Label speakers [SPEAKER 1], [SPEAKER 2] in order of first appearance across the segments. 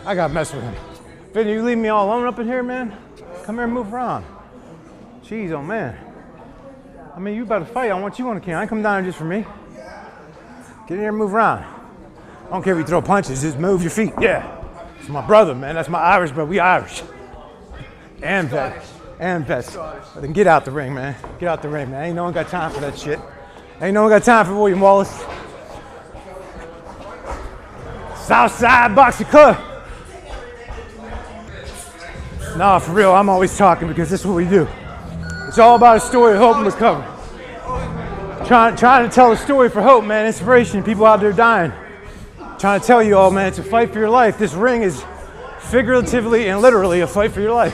[SPEAKER 1] I gotta mess with him. Vinny, you leave me all alone up in here, man? Come here and move around. Jeez, oh man. I mean, you about to fight. I want you on the can. I ain't come down here just for me. Get in here and move around. I don't care if you throw punches, just move your feet. Yeah. It's my brother, man. That's my Irish brother. We Irish. And vets. And vets. Then get out the ring, man. Get out the ring, man. Ain't no one got time for that shit. Ain't no one got time for William Wallace. Southside Boxing Club. Nah, for real, I'm always talking because this is what we do. It's all about a story of hope and recovery. Trying to tell a story for hope, man, inspiration, people out there dying. Trying to tell you all, man, it's a fight for your life. This ring is figuratively and literally a fight for your life.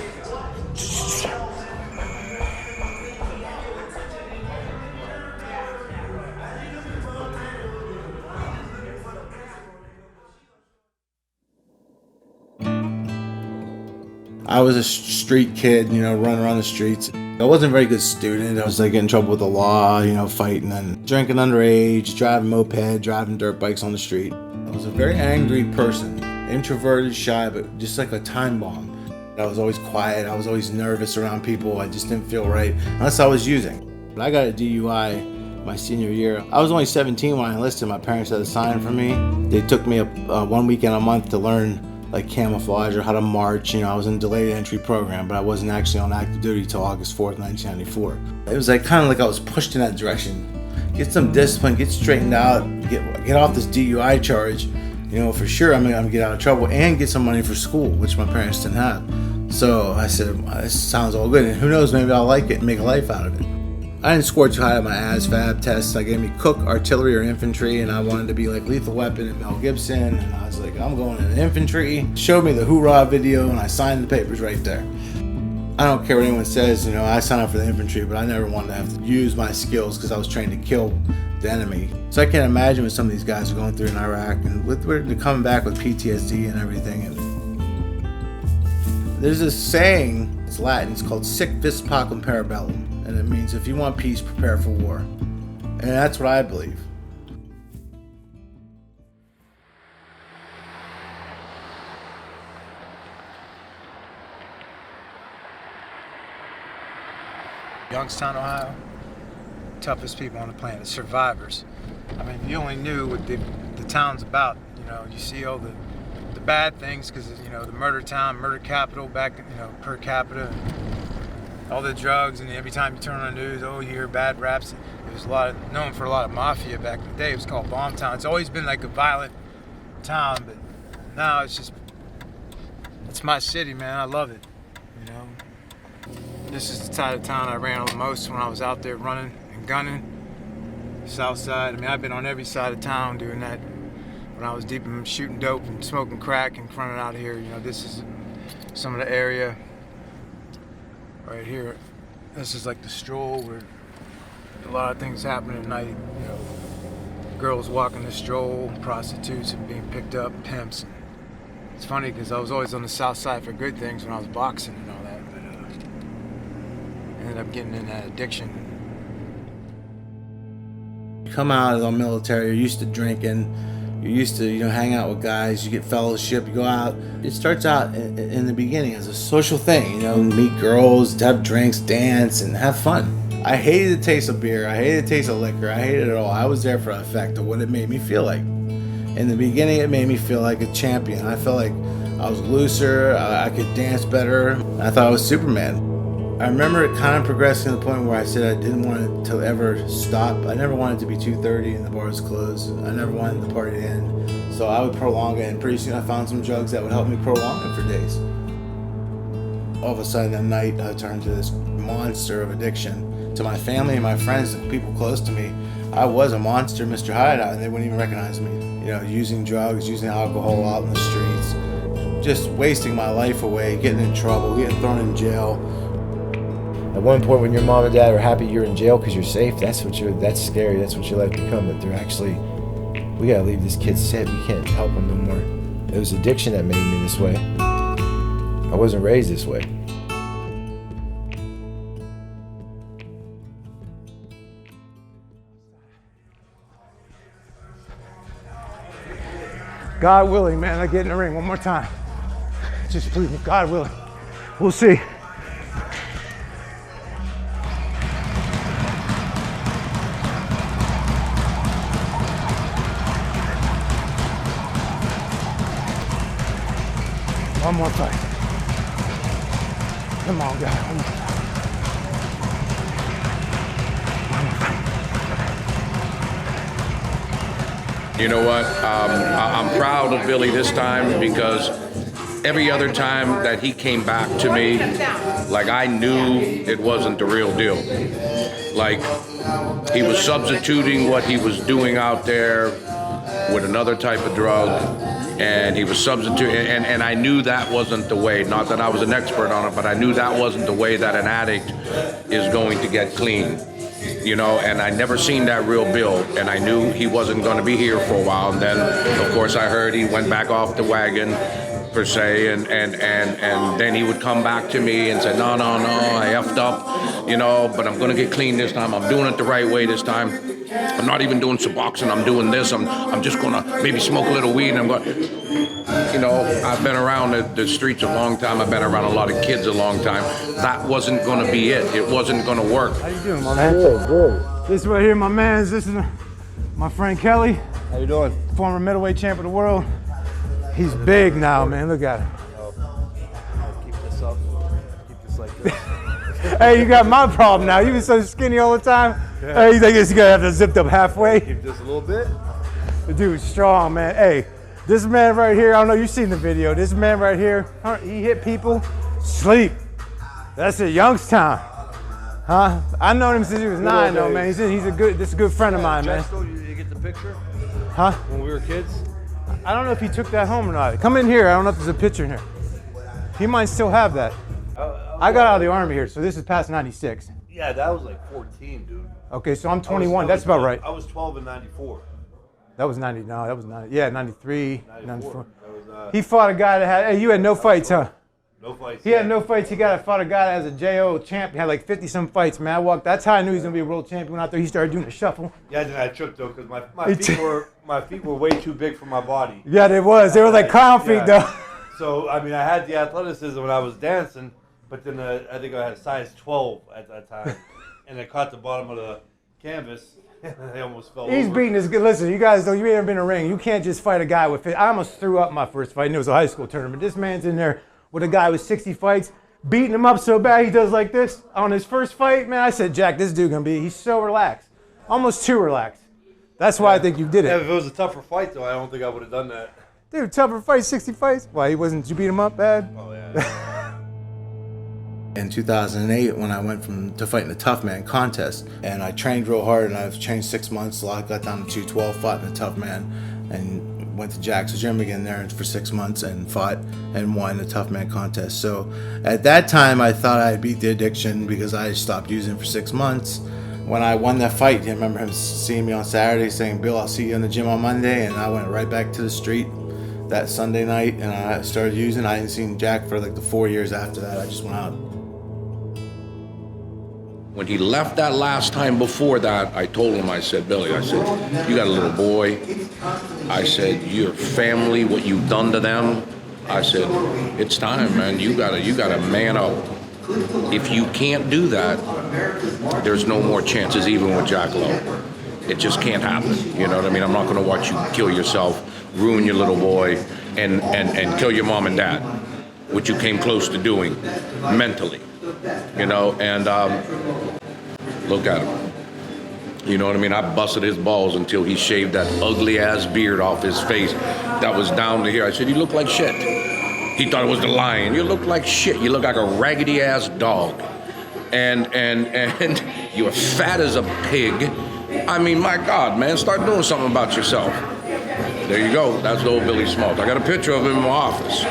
[SPEAKER 2] I was a street kid, you know, running around the streets. I wasn't a very good student. I was like getting in trouble with the law, you know, fighting and drinking underage, driving moped, driving dirt bikes on the street. I was a very angry person, introverted, shy, but just like a time bomb. I was always quiet. I was always nervous around people. I just didn't feel right unless I was using. But I got a DUI my senior year. I was only 17 when I enlisted. My parents had a sign for me. They took me up 1 weekend a month to learn like camouflage or how to march. You know, I was in a delayed entry program, but I wasn't actually on active duty till August 4th, 1994. It was like kind of like I was pushed in that direction. Get some discipline, get straightened out, get off this DUI charge. You know, for sure I'm gonna get out of trouble and get some money for school, which my parents didn't have. So I said, this sounds all good, and who knows, maybe I'll like it and make a life out of it. I didn't score too high on my ASVAB tests. I gave me cook, artillery, or infantry, and I wanted to be like Lethal Weapon and Mel Gibson, and I was like, I'm going in infantry. Showed me the hoorah video, and I signed the papers right there. I don't care what anyone says, you know, I signed up for the infantry, but I never wanted to have to use my skills because I was trained to kill the enemy. So I can't imagine what some of these guys are going through in Iraq, and they're coming back with PTSD and everything. And there's this saying, it's Latin, it's called sic vis pacem parabellum. And it means if you want peace, prepare for war. And that's what I believe.
[SPEAKER 1] Youngstown, Ohio, toughest people on the planet, survivors. I mean, if you only knew what the town's about, you know, you see all the bad things because, you know, the murder town, murder capital back, you know, per capita. All the drugs, and every time you turn on the news, oh, you hear bad raps. It was known for a lot of mafia back in the day. It was called Bomb Town. It's always been like a violent town, but now it's my city, man. I love it, you know. This is the side of town I ran on the most when I was out there running and gunning. Southside. I mean, I've been on every side of town doing that. When I was deep in shooting dope and smoking crack and running out of here, you know, this is some of the area. Right here, this is like the stroll where a lot of things happen at night. You know, girls walking the stroll, prostitutes and being picked up, pimps. It's funny because I was always on the south side for good things when I was boxing and all that, but ended up getting in that addiction.
[SPEAKER 2] You come out of the military, you're used to drinking. You're used to, you know, hang out with guys, you get fellowship, you go out. It starts out in the beginning as a social thing, you know, meet girls, have drinks, dance, and have fun. I hated the taste of beer, I hated the taste of liquor, I hated it all. I was there for the effect of what it made me feel like. In the beginning, it made me feel like a champion. I felt like I was looser, I could dance better. I thought I was Superman. I remember it kind of progressing to the point where I said I didn't want it to ever stop. I never wanted it to be 2:30 and the bars closed. I never wanted the party to end. So I would prolong it, and pretty soon I found some drugs that would help me prolong it for days. All of a sudden that night I turned to this monster of addiction. To my family and my friends and people close to me, I was a monster, Mr. Hideout, and they wouldn't even recognize me. You know, using drugs, using alcohol out in the streets, just wasting my life away, getting in trouble, getting thrown in jail.
[SPEAKER 3] At one point when your mom and dad are happy you're in jail because you're safe, that's scary, that's what your life become, that they're actually, we gotta leave this kid set, we can't help him no more. It was addiction that made me this way. I wasn't raised this way.
[SPEAKER 1] God willing, man, I get in the ring one more time. Just please, God willing. We'll see. One more fight. Come on, God. One more fight.
[SPEAKER 4] You know what? I'm proud of Billy this time because every other time that he came back to me, like I knew it wasn't the real deal. Like he was substituting what he was doing out there with another type of drug, and he was substituting, and I knew that wasn't the way. Not that I was an expert on it, but I knew that wasn't the way that an addict is going to get clean. You know, and I never seen that real Bill, and I knew he wasn't going to be here for a while. And then, of course, I heard he went back off the wagon, per se, and then he would come back to me and say, no, I effed up, you know, but I'm going to get clean this time. I'm doing it the right way this time. I'm not even doing Suboxone. I'm doing this. I'm just going to maybe smoke a little weed, and I'm going, you know, I've been around the streets a long time. I've been around a lot of kids a long time. That wasn't going to be it. It wasn't going to work.
[SPEAKER 1] How you doing, my man?
[SPEAKER 3] Good.
[SPEAKER 1] This right here, my man, this is my friend Kelly.
[SPEAKER 3] How you doing?
[SPEAKER 1] Former middleweight champ of the world. He's big now, man. Look at him.
[SPEAKER 3] Keep this up. Keep this like this.
[SPEAKER 1] Hey, you got my problem now. You've been so skinny all the time.
[SPEAKER 3] Yeah.
[SPEAKER 1] Hey, you think you're gonna have to zipped up halfway?
[SPEAKER 3] Keep this a little bit.
[SPEAKER 1] The dude's strong, man. Hey, this man right here, I don't know, you've seen the video. This man right here, he hit people, sleep. That's at Youngstown. Huh? I've known him since he was 9 though, man. This is a good friend of mine, man.
[SPEAKER 3] You get the picture?
[SPEAKER 1] Huh?
[SPEAKER 3] When we were kids?
[SPEAKER 1] I don't know if he took that home or not. Come in here, I don't know if there's a picture in here. He might still have that. I got out of the Army here, so this is past 96.
[SPEAKER 5] Yeah, that was like 14, dude.
[SPEAKER 1] Okay, so I'm 21, that's about right.
[SPEAKER 5] I was 12 in 94.
[SPEAKER 1] That was 90, no, that was 90, yeah, 93, 94.
[SPEAKER 5] That was,
[SPEAKER 1] He fought a guy that had, hey, you had no fights, huh?
[SPEAKER 5] no fights.
[SPEAKER 1] He had no fights. He fought a guy that was a JO champ. He had like 50 some fights, man. That's how I knew he was gonna be a world champion. Out there, he started doing a shuffle.
[SPEAKER 5] Yeah, then I tripped though, because my feet were way too big for my body.
[SPEAKER 1] Yeah, they was. They were like clown feet, though.
[SPEAKER 5] So I mean, I had the athleticism when I was dancing, but then I think I had a size 12 at that time, and I caught the bottom of the canvas, and I almost fell
[SPEAKER 1] He's
[SPEAKER 5] over.
[SPEAKER 1] beating his good. Listen, you guys, though, you ain't ever been in a ring. You can't just fight a guy with. I almost threw up my first fight, and it was a high school tournament. This man's in there with a guy with 60 fights, beating him up so bad he does like this on his first fight. Man, I said, Jack, this dude he's so relaxed, almost too relaxed. That's why I think you did
[SPEAKER 5] Yeah,
[SPEAKER 1] it,
[SPEAKER 5] if it was a tougher fight though, I don't think I would have done that.
[SPEAKER 1] dude. Tougher fight, 60 fights. Why he wasn't? Did you beat him up bad?
[SPEAKER 5] Oh yeah.
[SPEAKER 2] In 2008, when I went to fight in the Tough Man contest, and I trained real hard, and I've trained 6 months, so I got down to 212, fought in the Tough Man, and went to Jack's gym again there for 6 months and fought and won the Tough Man contest. So at that time, I thought I beat the addiction because I stopped using for 6 months. When I won that fight, I remember him seeing me on Saturday saying, Bill, I'll see you in the gym on Monday, and I went right back to the street that Sunday night, and I started using. I hadn't seen Jack for like the 4 years after that. I just went out.
[SPEAKER 4] When he left that last time before that, I told him, I said, Billy, I said, you got a little boy. I said, your family, what you've done to them. I said, it's time, man. You gotta man up. If you can't do that, there's no more chances even with Jack Lowe. It just can't happen. You know what I mean? I'm not gonna watch you kill yourself, ruin your little boy, and kill your mom and dad, which you came close to doing mentally. You know, and look at him. You know what I mean? I busted his balls until he shaved that ugly ass beard off his face that was down to here. I said, you look like shit. He thought it was the lion. You look like shit. You look like a raggedy ass dog. And you're fat as a pig. I mean, my God, man, start doing something about yourself. There you go. That's the old Billy Smaltz. I got a picture of him in my office.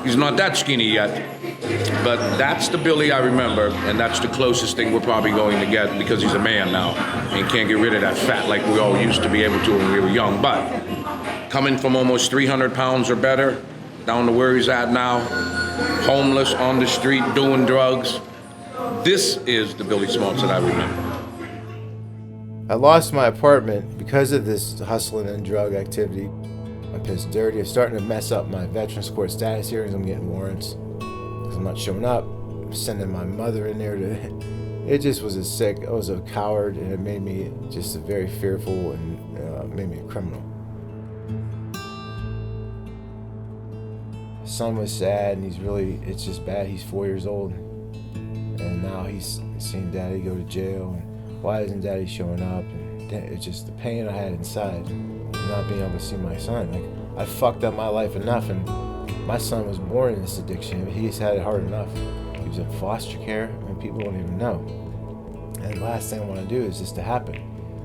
[SPEAKER 4] He's not that skinny yet. But that's the Billy I remember, and that's the closest thing we're probably going to get because he's a man now and can't get rid of that fat like we all used to be able to when we were young. But coming from almost 300 pounds or better down to where he's at now, homeless on the street doing drugs, this is the Billy Smaltz that I remember.
[SPEAKER 3] I lost my apartment because of this hustling and drug activity. I'm pissed dirty. I'm starting to mess up my Veterans Court status hearings. I'm getting warrants because I'm not showing up. I'm sending my mother in there to... It just was I was a coward, and it made me just very fearful and made me a criminal. Son was sad, and it's just bad. He's 4 years old, and now he's seeing Daddy go to jail, and why isn't Daddy showing up? And it's just the pain I had inside, not being able to see my son. Like, I fucked up my life enough, and my son was born in this addiction. He's had it hard enough. He was in foster care, and people don't even know. And the last thing I want to do is this to happen.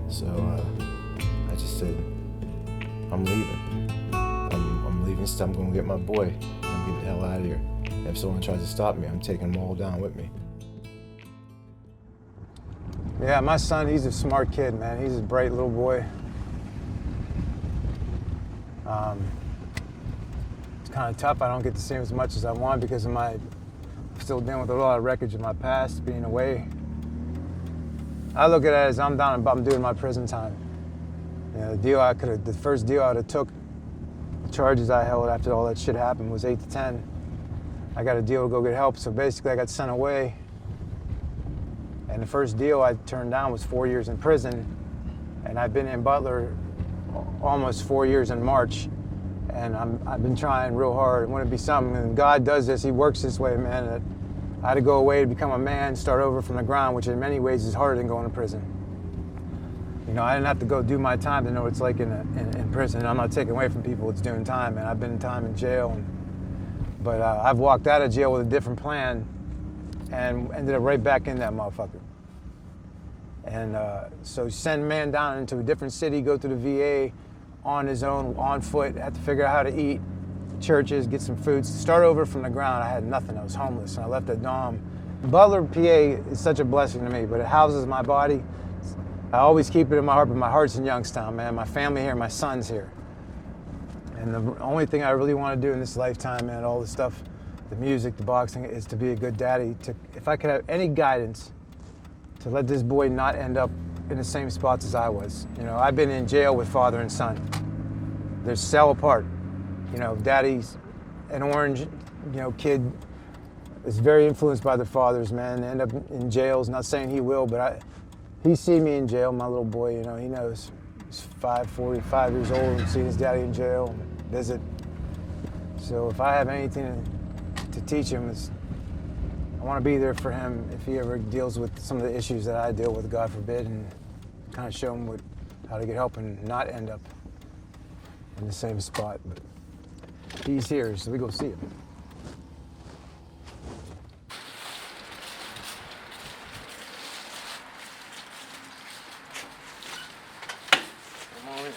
[SPEAKER 3] So I just said, I'm leaving. I'm leaving, so I'm going to get my boy. I'm getting the hell out of here. And if someone tries to stop me, I'm taking them all down with me.
[SPEAKER 1] Yeah, my son, he's a smart kid, man. He's a bright little boy. It's kind of tough. I don't get to see him as much as I want because of I'm still dealing with a lot of wreckage of my past, being away. I look at it as I'm doing my prison time. You know, the first deal I'd have took, the charges I held after all that shit happened was 8 to 10. I got a deal to go get help, so basically I got sent away. And the first deal I turned down was 4 years in prison. And I've been in Butler almost 4 years in March. And I've been trying real hard. It wouldn't be something, and God does this, he works this way, man. That I had to go away to become a man, start over from the ground, which in many ways is harder than going to prison. You know, I didn't have to go do my time to know what it's like in prison. I'm not taking away from people that's doing time, and I've been time in jail. But I've walked out of jail with a different plan and ended up right back in that motherfucker. And so send a man down into a different city, go to the VA on his own, on foot, had to figure out how to eat, churches, get some food, start over from the ground. I had nothing, I was homeless, and I left at Dom. Butler, PA is such a blessing to me, but it houses my body. I always keep it in my heart, but my heart's in Youngstown, man. My family here, my son's here. And the only thing I really want to do in this lifetime, man, all the stuff, the music, the boxing, is to be a good daddy. If I could have any guidance to let this boy not end up in the same spots as I was. You know, I've been in jail with father and son. They're cell apart. You know, daddy's an orange, you know, kid is very influenced by their fathers, man. They end up in jails. Not saying he will, but he's seen me in jail, my little boy, you know, he knows. He's 45 years old and seen his daddy in jail, visit. So if I have anything to teach him, I want to be there for him if he ever deals with some of the issues that I deal with, God forbid, and kind of show him how to get help and not end up in the same spot. But he's here, so we go see him. Come on in.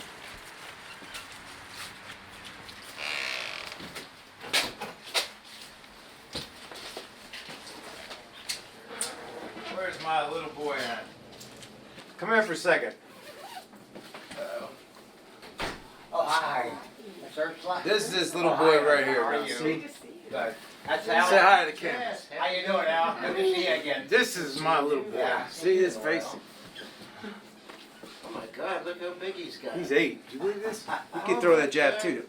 [SPEAKER 1] Where's my little boy at? Come here for a second.
[SPEAKER 6] Oh, hi. Southside.
[SPEAKER 1] This is this little boy right here.
[SPEAKER 6] How are
[SPEAKER 1] man.
[SPEAKER 6] you?
[SPEAKER 1] See?
[SPEAKER 6] Good. That's
[SPEAKER 1] Say
[SPEAKER 6] Al.
[SPEAKER 1] hi to the cameras.
[SPEAKER 6] How you doing, Al? Good to see you again.
[SPEAKER 1] This is my little boy.
[SPEAKER 6] Yeah.
[SPEAKER 1] See his face?
[SPEAKER 6] Oh my God, look how big he's got.
[SPEAKER 1] He's 8. Do you believe this? He can throw that jab too.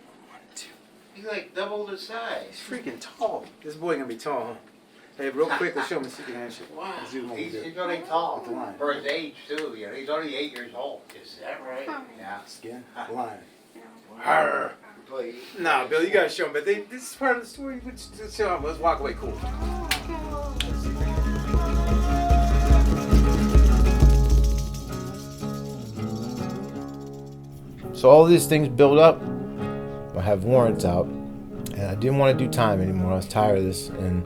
[SPEAKER 6] He's like double the size.
[SPEAKER 1] He's freaking tall. This boy gonna be tall, huh? Hey, real quick, let's show him the secret handshake.
[SPEAKER 6] Wow.
[SPEAKER 1] Let's do what we do.
[SPEAKER 6] He's really tall
[SPEAKER 1] The line.
[SPEAKER 6] for his age too. You know, he's only 8 years old. Is that right? Yeah.
[SPEAKER 1] Skin, line.
[SPEAKER 6] Arr. Please.
[SPEAKER 1] No, Bill, you gotta show him. But this is part of the story. Let's show him. Let's walk away cool.
[SPEAKER 3] So all these things build up. I have warrants out, and I didn't want to do time anymore. I was tired of this, and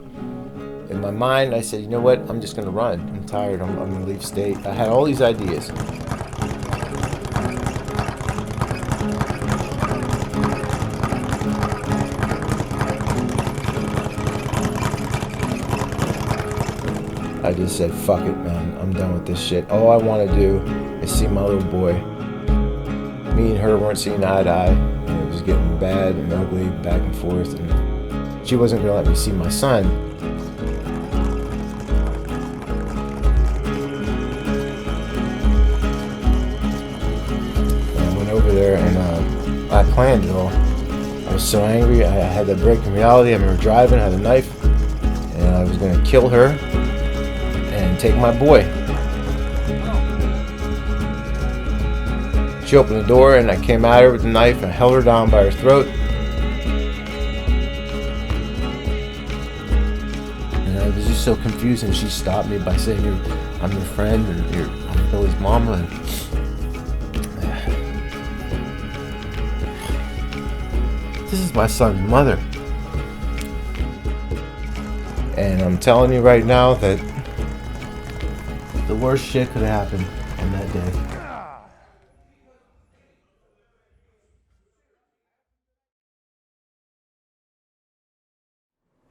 [SPEAKER 3] in my mind, I said, you know what? I'm just going to run. I'm tired. I'm going to leave state. I had all these ideas. I just said, fuck it, man. I'm done with this shit. All I want to do is see my little boy. Me and her weren't seeing eye to eye. And it was getting bad and ugly, back and forth. And she wasn't going to let me see my son. And I went over there, and I planned it all. I was so angry. I had that break in reality. I remember driving, I had a knife, and I was going to kill her and take my boy. She opened the door, and I came at her with the knife and I held her down by her throat. And I was just so confused, and she stopped me by saying, I'm your friend, and I'm Billy's mama. And this is my son's mother. And I'm telling you right now that the worst shit could have happened on that day.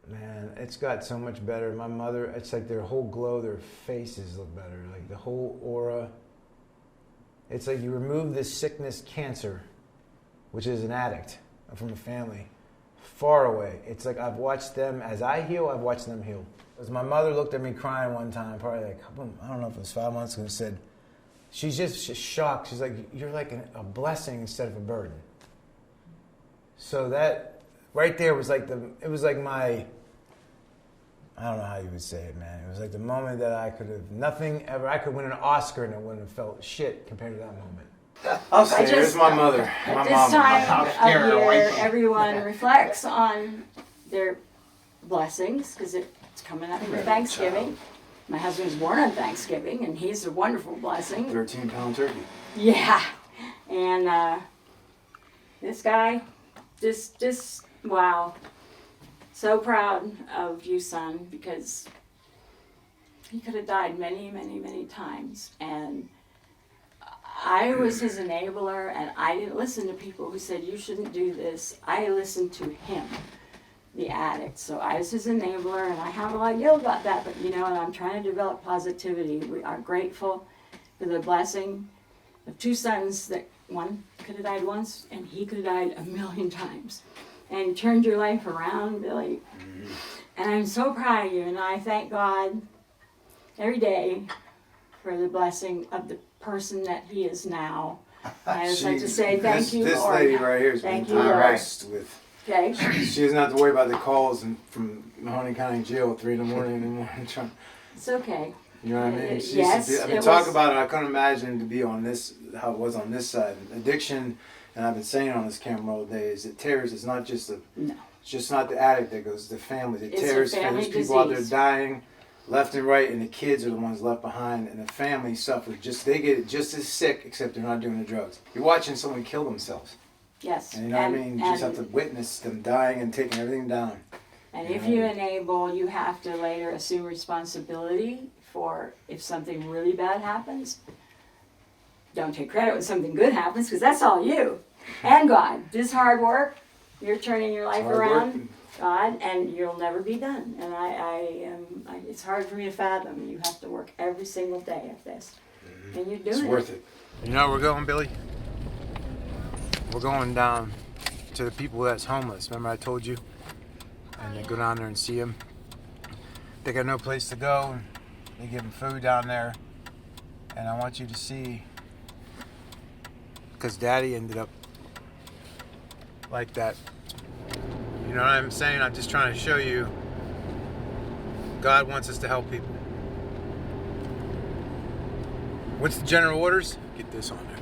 [SPEAKER 3] Man, it's got so much better. My mother, it's like their whole glow, their faces look better. Like the whole aura. It's like you remove this sickness, cancer, which is an addict from a family, far away. It's like I've watched them, as I heal, I've watched them heal. As my mother looked at me crying one time, probably like, I don't know if it was 5 months ago, and said, she's just shocked. She's like, you're like a blessing instead of a burden. So that right there was like it was like my, I don't know how you would say it, man. It was like the moment that I could win an Oscar and it wouldn't have felt shit compared to that moment.
[SPEAKER 2] I'll say there's my mother.
[SPEAKER 7] At this time of year, everyone reflects on their blessings because it's coming up for Thanksgiving. My husband was born on Thanksgiving, and he's a wonderful blessing.
[SPEAKER 2] 13-pound turkey.
[SPEAKER 7] Yeah, and this guy, just wow, so proud of you, son, because he could have died many, many, many times, and I was his enabler, and I didn't listen to people who said you shouldn't do this. I listened to him, the addict. So I was his enabler, and I have a lot of guilt about that, but and I'm trying to develop positivity. We are grateful for the blessing of two sons that one could have died once, and he could have died a million times. And you turned your life around, Billy. And I'm so proud of you, and I thank God every day for the blessing of the person that he is now. I just like to say thank you,
[SPEAKER 2] This
[SPEAKER 7] Lord.
[SPEAKER 2] lady right here has been blessed with.
[SPEAKER 7] Okay.
[SPEAKER 2] She doesn't have to worry about the calls from Mahoney County Jail at 3 a.m. anymore.
[SPEAKER 7] It's okay.
[SPEAKER 2] You know what I mean? She
[SPEAKER 7] Yes,
[SPEAKER 2] used to be,
[SPEAKER 7] it
[SPEAKER 2] talk
[SPEAKER 7] was-
[SPEAKER 2] about it. I couldn't imagine to be on this, how it was on this side. Addiction, and I've been saying on this camera all day, is it tears. It's not just
[SPEAKER 7] No.
[SPEAKER 2] it's just not the addict that goes, the family. It
[SPEAKER 7] It's a
[SPEAKER 2] tears.
[SPEAKER 7] family
[SPEAKER 2] There's people out there
[SPEAKER 7] disease.
[SPEAKER 2] dying left and right, and the kids are the ones left behind, and the family suffers. They get just as sick, except they're not doing the drugs. You're watching someone kill themselves.
[SPEAKER 7] Yes.
[SPEAKER 2] And you know what I mean? You just have to witness them dying and taking everything down.
[SPEAKER 7] And if you enable, you have to later assume responsibility for if something really bad happens. Don't take credit when something good happens, because that's all you. And God. This hard work, you're turning your life
[SPEAKER 2] hard
[SPEAKER 7] around,
[SPEAKER 2] work.
[SPEAKER 7] God, and you'll never be done. And it's hard for me to fathom. You have to work every single day at this. And you're doing
[SPEAKER 2] It's worth it.
[SPEAKER 1] You know where we're going, Billy? We're going down to the people that's homeless. Remember I told you? And they go down there and see them. They got no place to go. They give them food down there. And I want you to see, because Daddy ended up like that. You know what I'm saying? I'm just trying to show you God wants us to help people. What's the general orders? Get this on there.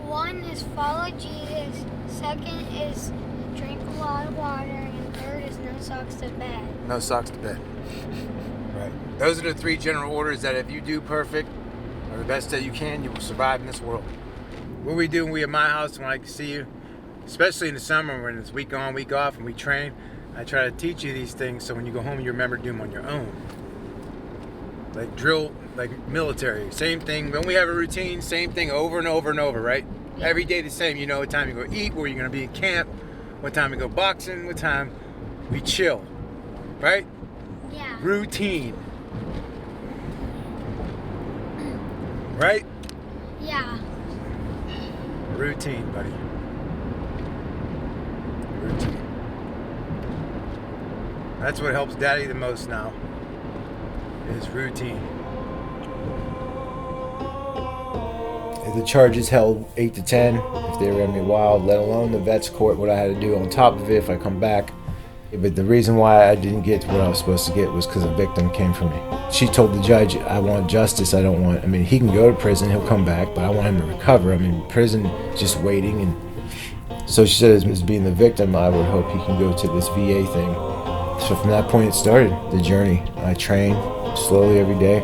[SPEAKER 8] 1 is follow Jesus, 2nd is drink a lot of water, and 3rd is no socks to bed.
[SPEAKER 1] No socks to bed. Right. Those are the 3 general orders that if you do perfect, or the best that you can, you will survive in this world. What we do when we at my house, when I see you, especially in the summer when it's week on, week off, and we train, I try to teach you these things so when you go home, you remember to do them on your own. Like drill, like military, same thing. When we have a routine, same thing over and over and over, right? Every day the same. You know what time you go eat, where you're gonna be in camp, what time we go boxing, what time we chill, right?
[SPEAKER 8] Yeah.
[SPEAKER 1] Routine. Right?
[SPEAKER 8] Yeah.
[SPEAKER 1] Routine, buddy. Routine. That's what helps Daddy the most now, is routine.
[SPEAKER 3] At the charges held 8 to 10 if they ran me wild, let alone the vets court, what I had to do on top of it if I come back. But the reason why I didn't get what I was supposed to get was because a victim came for me. She told the judge, I want justice, I don't want, he can go to prison, he'll come back, but I want him to recover. Prison, just waiting. And so she said, as being the victim, I would hope he can go to this VA thing. So from that point it started, the journey. I trained slowly every day.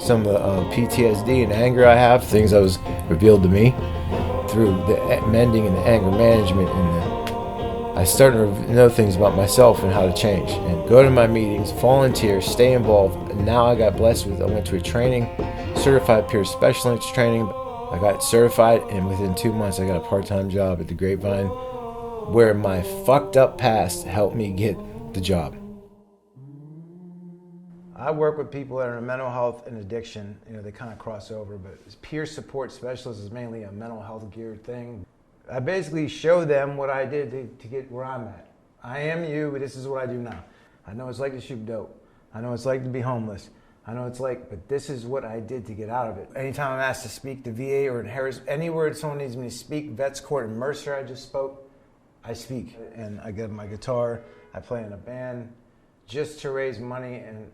[SPEAKER 3] Some of the PTSD and anger I have, things that was revealed to me through the mending and the anger management, and I started to know things about myself and how to change and go to my meetings, volunteer, stay involved. And now I got blessed with, I went to a training, certified peer special interest training. I got certified, and within 2 months I got a part-time job at the Grapevine, where my fucked up past helped me get the job. I work with people that are in mental health and addiction. They kind of cross over, but as peer support specialist is mainly a mental health geared thing. I basically show them what I did to get where I'm at. I am you, but this is what I do now. I know it's like to shoot dope. I know it's like to be homeless. I know it's like, but this is what I did to get out of it. Anytime I'm asked to speak to VA or in Harris, anywhere someone needs me to speak, Vets Court in Mercer I just spoke, I speak. And I get my guitar, I play in a band, just to raise money and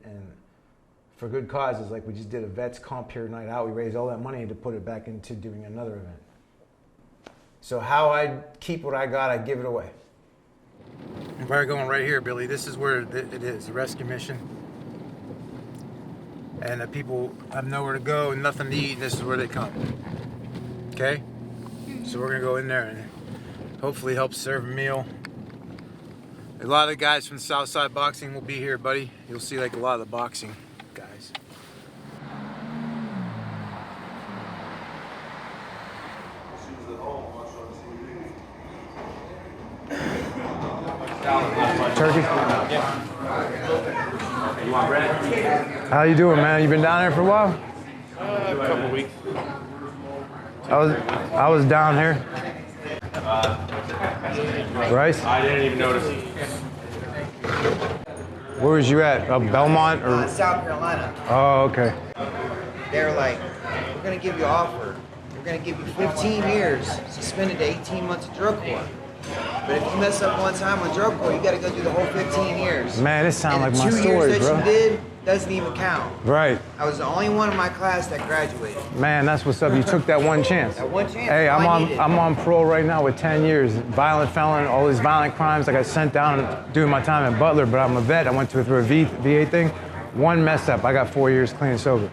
[SPEAKER 3] for good causes. Like we just did a Vets Comp here night out. We raised all that money to put it back into doing another event. So how I keep what I got, I give it away.
[SPEAKER 1] We're going right here, Billy. This is where it is, the rescue mission. And the people have nowhere to go and nothing to eat, and this is where they come. Okay? So we're gonna go in there and hopefully help serve a meal. A lot of the guys from Southside Boxing will be here, buddy. You'll see like a lot of the boxing guys. Turkey? You want bread? How you doing, man? You been down there for a while?
[SPEAKER 9] A couple weeks.
[SPEAKER 1] I was down here. Rice?
[SPEAKER 9] I didn't even notice.
[SPEAKER 1] Where was you at? Belmont or?
[SPEAKER 10] South Carolina.
[SPEAKER 1] Oh, okay.
[SPEAKER 10] They're like, we're gonna give you an offer. We're gonna give you 15 years, suspended to 18 months of drug court. But if you mess up one time on drug court, you gotta go through the whole 15 years.
[SPEAKER 1] Man, this sounds like my
[SPEAKER 10] story,
[SPEAKER 1] story,
[SPEAKER 10] bro.
[SPEAKER 1] bro.
[SPEAKER 10] The 2 years that you did doesn't even count.
[SPEAKER 1] Right.
[SPEAKER 10] I was the only one in my class that graduated.
[SPEAKER 1] Man, that's what's up. You took that one chance.
[SPEAKER 10] That one chance.
[SPEAKER 1] Hey, I'm on parole right now with 10 years. Violent felon, all these violent crimes. I got sent down doing my time in Butler, but I'm a vet. I went to a VA thing. One mess up, I got 4 years clean and sober.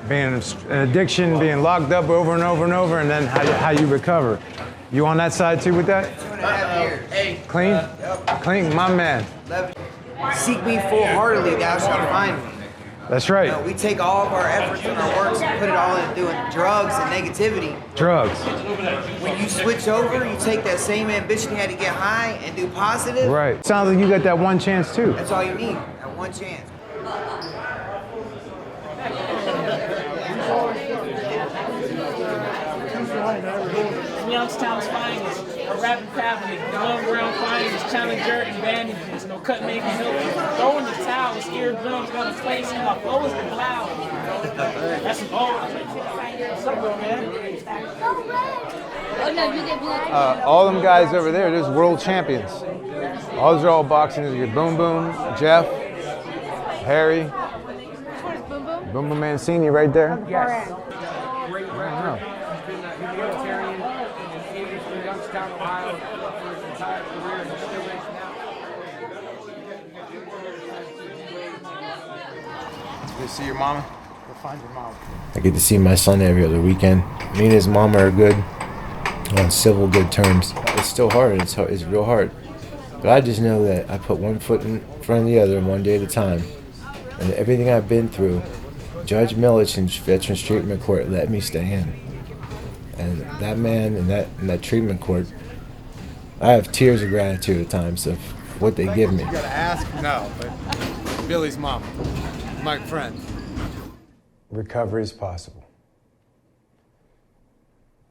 [SPEAKER 1] Being an addiction, being locked up over and over and over, and then how you recover. You on that side too with that?
[SPEAKER 10] 2.5 years. Hey.
[SPEAKER 1] Clean?
[SPEAKER 10] Yep.
[SPEAKER 1] Clean, my man.
[SPEAKER 10] Seek me full-heartedly, thou shalt find me.
[SPEAKER 1] That's right.
[SPEAKER 10] We take all of our efforts and our works and put it all into doing drugs and negativity.
[SPEAKER 1] Drugs.
[SPEAKER 10] When you switch over, you take that same ambition you had to get high and do positive.
[SPEAKER 1] Right. Sounds like you got that one chance too.
[SPEAKER 10] That's all you need, that one chance.
[SPEAKER 11] Youngstown's finest, a rapping cabinet, glove round finest, challenger and bandages, no cut making help. Throwing the towel, scared drums got a place, and my flow is the cloud. That's an all. What's up, man?
[SPEAKER 1] All them guys over there, there's world champions. Those are all boxing. There's your Boom Boom, Jeff, Harry, Boom Boom Mancini right there.
[SPEAKER 11] Yes.
[SPEAKER 1] I don't know.
[SPEAKER 11] Ohio for his entire career and still racing out.
[SPEAKER 1] Good to see your mama. Go find your mama.
[SPEAKER 3] I get to see my son every other weekend. Me and his mom are good, on civil good terms. It's still hard. It's real hard. But I just know that I put one foot in front of the other, one day at a time. And everything I've been through, Judge Millich and Veterans Treatment Court let me stay in. And that man in that treatment court, I have tears of gratitude at times of what they give me.
[SPEAKER 1] You gotta ask? No, but Billy's mom, my friend. Recovery is possible.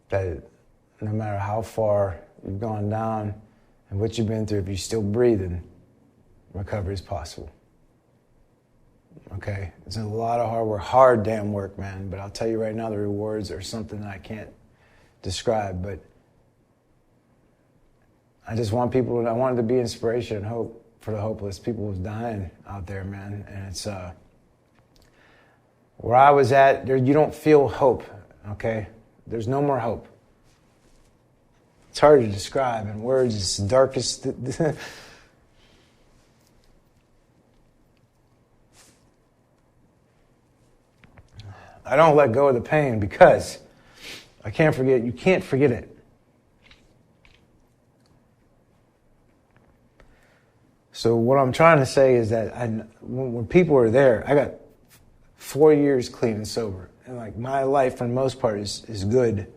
[SPEAKER 1] That no matter how far you've gone down and what you've been through, if you're still breathing, recovery is possible.
[SPEAKER 3] Okay, it's a lot of hard work, hard damn work, man. But I'll tell you right now, the rewards are something that I can't describe. But I just want people. I wanted to be inspiration and hope for the hopeless. People was dying out there, man, and it's where I was at. There, you don't feel hope. Okay, there's no more hope. It's hard to describe in words. It's the darkest. I don't let go of the pain because I can't forget. You can't forget it. So what I'm trying to say is that when people are there, I got 4 years clean and sober, and like my life for the most part is good,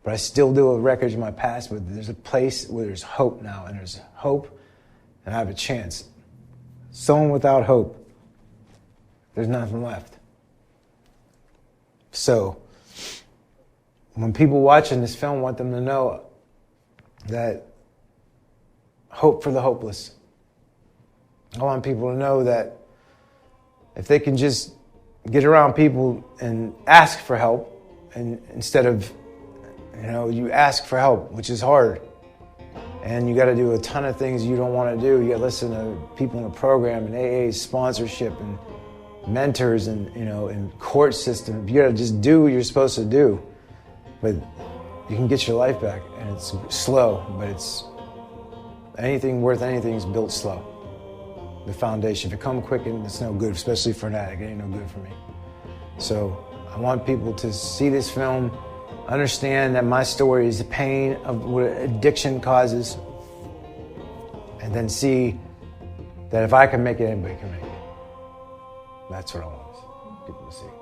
[SPEAKER 3] but I still deal with records of my past. But there's a place where there's hope now, and there's hope, and I have a chance. Someone without hope, there's nothing left. So, when people watching this film, want them to know that hope for the hopeless. I want people to know that if they can just get around people and ask for help, and instead of, you ask for help, which is hard. And you got to do a ton of things you don't want to do. You got to listen to people in the program and AA sponsorship and mentors and and court system. You gotta just do what you're supposed to do, but you can get your life back, and it's slow, but it's anything worth anything is built slow. The foundation. If it come quick, and it's no good, especially for an addict. It ain't no good for me. So I want people to see this film, understand that my story is the pain of what addiction causes, and then see that if I can make it, anybody can make it. That's what I want people to see.